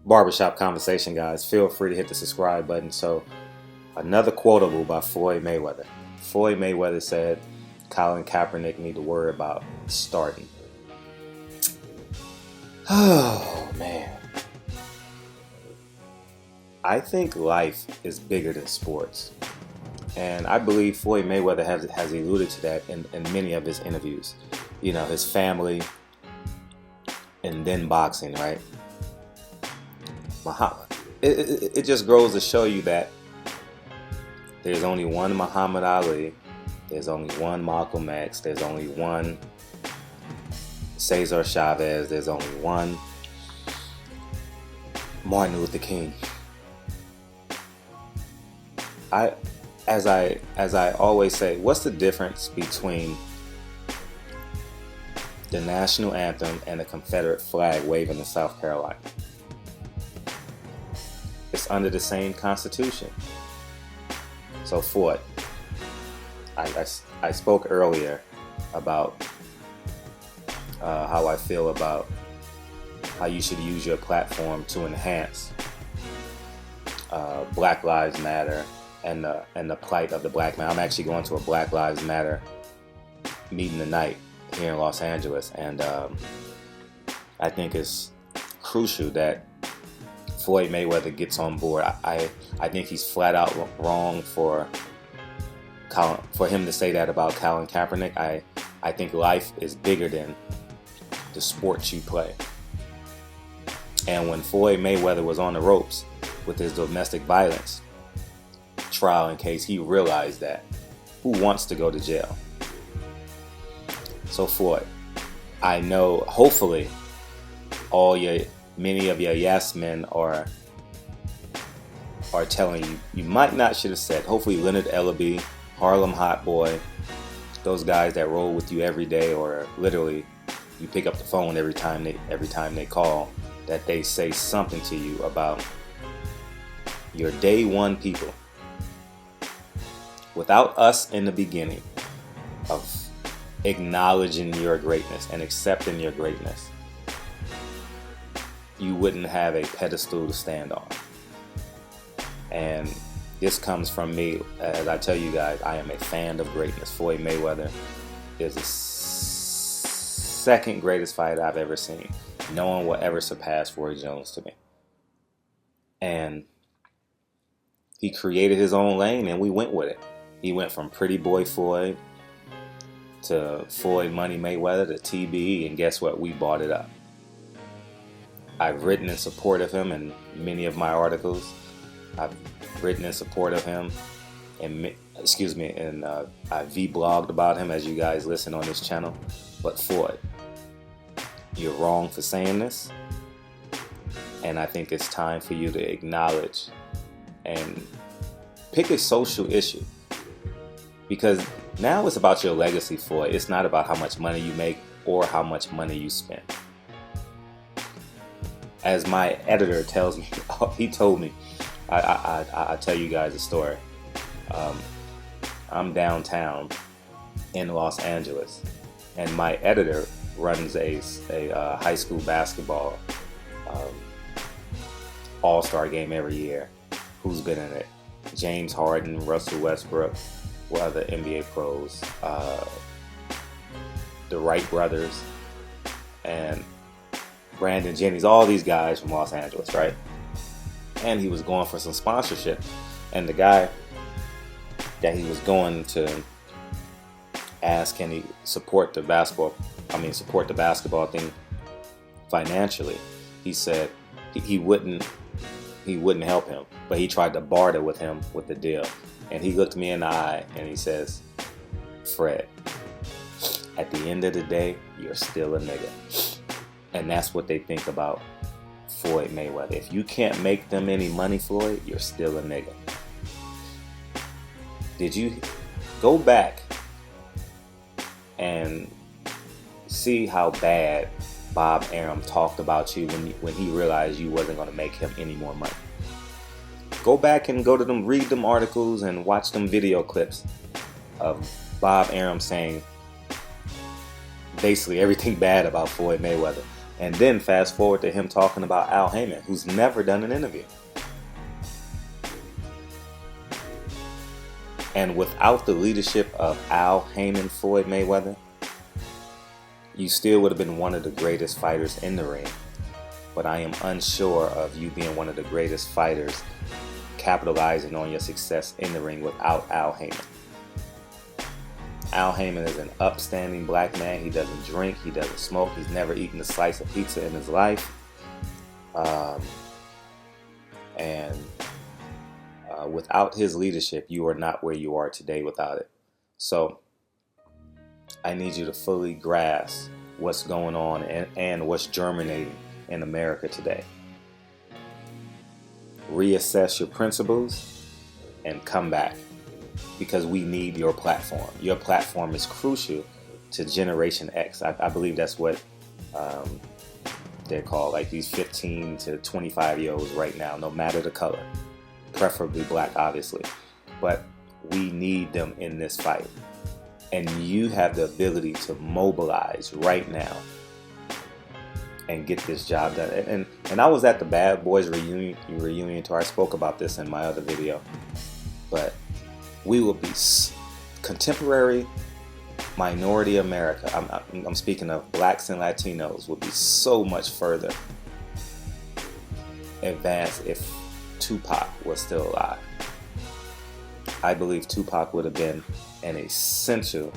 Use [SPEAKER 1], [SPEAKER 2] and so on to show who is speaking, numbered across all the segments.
[SPEAKER 1] barbershop conversation, guys. Feel free to hit the subscribe button. So, another quotable by Floyd Mayweather. Floyd Mayweather said, Colin Kaepernick need to worry about starting. Oh, man. I think life is bigger than sports. And I believe Floyd Mayweather has alluded to that in many of his interviews. You know, his family and then boxing, right? It just goes to show you that there's only one Muhammad Ali, there's only one Malcolm X, there's only one Cesar Chavez, there's only one Martin Luther King. As I always say, what's the difference between the national anthem and the Confederate flag waving in South Carolina? It's under the same Constitution. So Floyd, I spoke earlier about how I feel about how you should use your platform to enhance Black Lives Matter and the plight of the black man. I'm actually going to a Black Lives Matter meeting tonight here in Los Angeles, and I think it's crucial that Floyd Mayweather gets on board. I think he's flat out wrong for him to say that about Colin Kaepernick. I think life is bigger than the sport you play. And when Floyd Mayweather was on the ropes with his domestic violence trial, in case he realized that, who wants to go to jail? So Floyd, I know hopefully many of your yes men are telling you might not should have said. Hopefully Leonard Ellaby, Harlem Hot Boy, those guys that roll with you every day, or literally you pick up the phone every time they call, that they say something to you about your day one people. Without us in the beginning of acknowledging your greatness and accepting your greatness, you wouldn't have a pedestal to stand on. And this comes from me. As I tell you guys, I am a fan of greatness. Floyd Mayweather is the second greatest fighter I've ever seen. No one will ever surpass Roy Jones to me. And he created his own lane, and we went with it. He went from Pretty Boy Floyd to Floyd Money Mayweather to TB, and guess what? We bought it up. I've written in support of him in many of my articles. I've written in support of him, and I vlogged about him, as you guys listen on this channel. But Floyd, you're wrong for saying this, and I think it's time for you to acknowledge and pick a social issue, because now it's about your legacy, Floyd. It's not about how much money you make or how much money you spend. As my editor tells me, he told me, I tell you guys a story. I'm downtown in Los Angeles, and my editor runs a high school basketball all-star game every year. Who's been in it? James Harden, Russell Westbrook, what other NBA pros, the Wright brothers, and Brandon Jennings, all these guys from Los Angeles, right? And he was going for some sponsorship, and the guy that he was going to ask, can he support the basketball thing financially? He said he wouldn't help him, but he tried to barter with him with the deal. And he looked me in the eye and he says, Fred, at the end of the day, you're still a nigga. And that's what they think about Floyd Mayweather. If you can't make them any money, Floyd, you're still a nigga. Did you go back and see how bad Bob Arum talked about you when he realized you wasn't going to make him any more money? Go back and read them articles and watch them video clips of Bob Arum saying basically everything bad about Floyd Mayweather. And then fast forward to him talking about Al Heyman, who's never done an interview. And without the leadership of Al Heyman, Floyd Mayweather, you still would have been one of the greatest fighters in the ring. But I am unsure of you being one of the greatest fighters capitalizing on your success in the ring without Al Heyman. Al Heyman is an upstanding black man. He doesn't drink, he doesn't smoke, he's never eaten a slice of pizza in his life. Without his leadership, you are not where you are today without it. So I need you to fully grasp what's going on and what's germinating in America today. Reassess your principles and come back, because we need your platform. Your platform is crucial to Generation X. I believe that's what they're called, like these 15 to 25-year-olds right now, no matter the color, preferably black, obviously. But we need them in this fight. And you have the ability to mobilize right now and get this job done. And I was at the Bad Boys reunion tour. I spoke about this in my other video. But we will be contemporary minority America. I'm speaking of blacks and Latinos will be so much further advanced if Tupac was still alive. I believe Tupac would have been an essential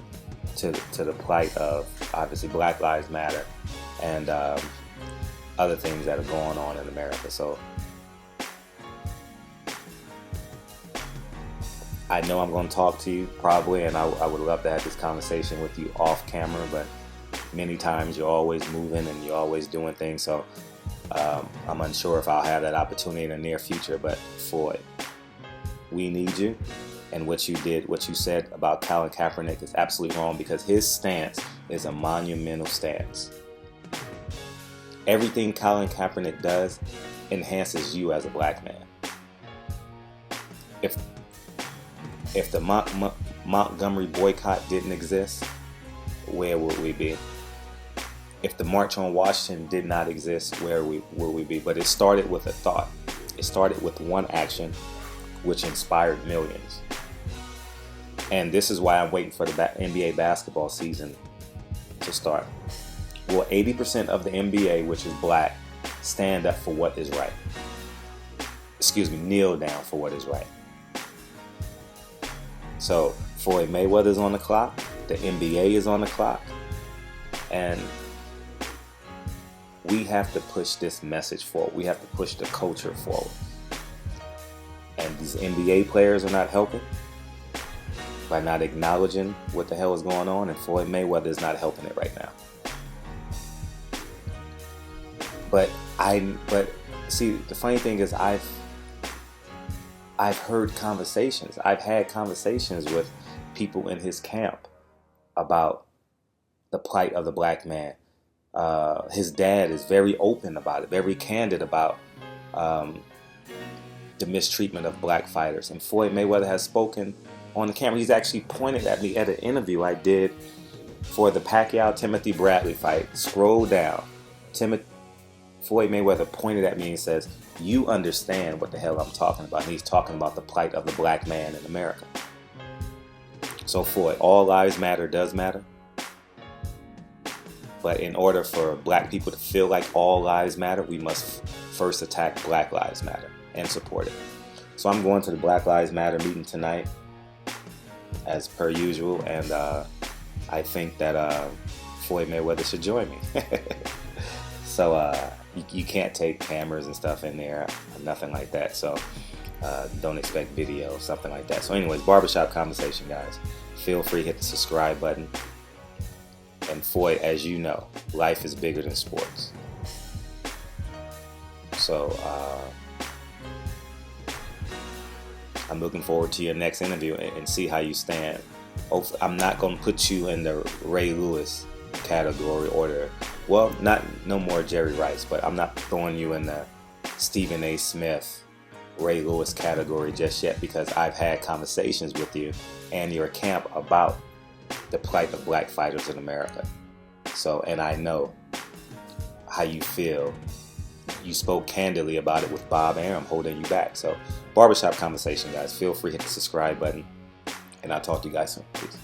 [SPEAKER 1] to the plight of, obviously, Black Lives Matter and other things that are going on in America. So I know I'm going to talk to you probably, and I would love to have this conversation with you off camera, but many times you're always moving and you're always doing things. So I'm unsure if I'll have that opportunity in the near future. But Floyd, we need you. And what you said about Colin Kaepernick is absolutely wrong, because his stance is a monumental stance. Everything Colin Kaepernick does enhances you as a black man. If the Montgomery boycott didn't exist, where would we be? If the March on Washington did not exist, where would we be? But it started with a thought. It started with one action, which inspired millions. And this is why I'm waiting for the NBA basketball season to start. Will 80% of the NBA, which is black, stand up for what is right? Kneel down for what is right. So Floyd Mayweather's on the clock, the NBA is on the clock, and we have to push this message forward. We have to push the culture forward. And these NBA players are not helping by not acknowledging what the hell is going on, and Floyd Mayweather is not helping it right now. But see, the funny thing is I've heard conversations. I've had conversations with people in his camp about the plight of the black man. His dad is very open about it, very candid about the mistreatment of black fighters. And Floyd Mayweather has spoken on the camera. He's actually pointed at me at an interview I did for the Pacquiao-Timothy Bradley fight. Scroll down. Floyd Mayweather pointed at me and says, "You understand what the hell I'm talking about." And he's talking about the plight of the black man in America. So Floyd, all lives matter does matter. But in order for black people to feel like all lives matter, we must first attack Black Lives Matter and support it. So I'm going to the Black Lives Matter meeting tonight, as per usual, and I think that Floyd Mayweather should join me. So you can't take cameras and stuff in there, nothing like that. So don't expect video, something like that. So anyways, barbershop conversation, guys. Feel free to hit the subscribe button. And Floyd, as you know, life is bigger than sports. So I'm looking forward to your next interview and see how you stand. I'm not going to put you in the Ray Lewis category or no more Jerry Rice, but I'm not throwing you in the Stephen A. Smith, Ray Lewis category just yet, because I've had conversations with you and your camp about the plight of black fighters in America. So, and I know how you feel. You spoke candidly about it with Bob Arum holding you back. So, barbershop conversation, guys. Feel free to hit the subscribe button, and I'll talk to you guys soon. Peace.